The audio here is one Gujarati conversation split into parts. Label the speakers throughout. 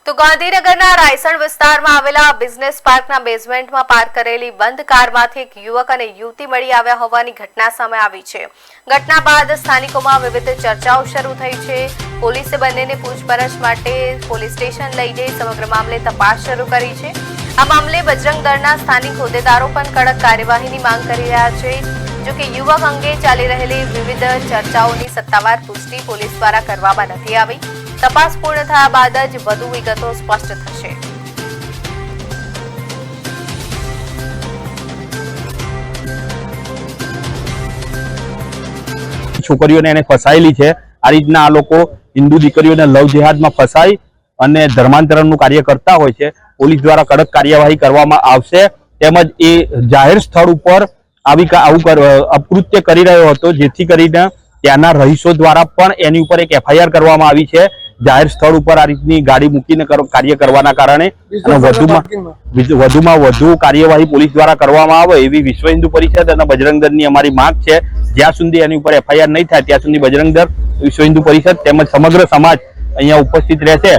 Speaker 1: તો ગાંધીનગરના રાયસણ વિસ્તારમાં આવેલા બિઝનેસ પાર્કના બેઝમેન્ટમાં પાર્ક કરેલી બંધ કારમાંથી એક યુવક અને યુવતી મળી આવ્યા હોવાની ઘટના સામે આવી છે। ઘટના બાદ સ્થાનિકોમાં વિવિધ ચર્ચાઓ શરૂ થઈ છે। પોલીસે બંનેને પૂછપરછ માટે પોલીસ સ્ટેશન લઈ જઈ સમગ્ર મામલે તપાસ શરૂ કરી છે। આ મામલે બજરંગ દળના સ્થાનિક હોદ્દેદારો પણ કડક કાર્યવાહીની માંગ કરી રહ્યા છે। જો કે યુવક અંગે ચાલી રહેલી વિવિધ ચર્ચાઓની સત્તાવાર પુષ્ટિ પોલીસ દ્વારા કરવામાં નથી આવી। तपास पूर्ण थया बाद ज વધુ વિગતો સ્પષ્ટ થશે।
Speaker 2: છોકરીઓને એને ફસાયેલી છે। આ રીતના આ લોકો હિન્દુ દીકરીઓને લવ જેહાદમાં ફસાઈ અને ધર્માંતરણનું કાર્ય કરતા હોય છે। પોલીસ દ્વારા કડક કાર્યવાહી કરવામાં આવશે। તેમજ એ જાહેર સ્થળ ઉપર આવું અપકૃત્ય કરી રહ્યો હતો, જેથી કરીને ત્યાંના રહીશો દ્વારા પણ એની ઉપર એક એફઆઈઆર કરવામાં આવી છે। જાહેર સ્થળ ઉપર આ રીતની ગાડી મૂકીને કાર્ય કરવાના કારણે વધુમાં વધુ કાર્યવાહી પોલીસ દ્વારા કરવામાં આવે એવી વિશ્વ હિન્દુ પરિષદ અને બજરંગ દળની અમારી માંગ છે। જ્યાં સુધી એની ઉપર એફઆઈઆર નહીં થાય ત્યાં સુધી બજરંગ દળ, વિશ્વ હિન્દુ પરિષદ તેમજ સમગ્ર સમાજ અહીંયા ઉપસ્થિત રહેશે।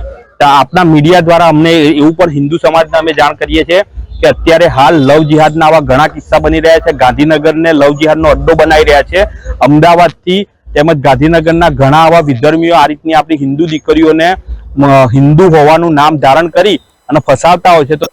Speaker 2: આપના મીડિયા દ્વારા અમને એવું પણ હિન્દુ સમાજને અમે જાણ કરીએ છીએ કે અત્યારે હાલ લવ જિહાદના આવા ઘણા કિસ્સા બની રહ્યા છે। ગાંધીનગરને લવ જિહાદનો અડ્ડો બનાવી રહ્યા છે। અમદાવાદથી તેમજ ગાંધીનગરના ઘણા આવા વિધર્મીઓ આ રીતની આપણી હિન્દુ દીકરીઓને હિન્દુ હોવાનું નામ ધારણ કરી અને ફસાવતા હોય છે। તો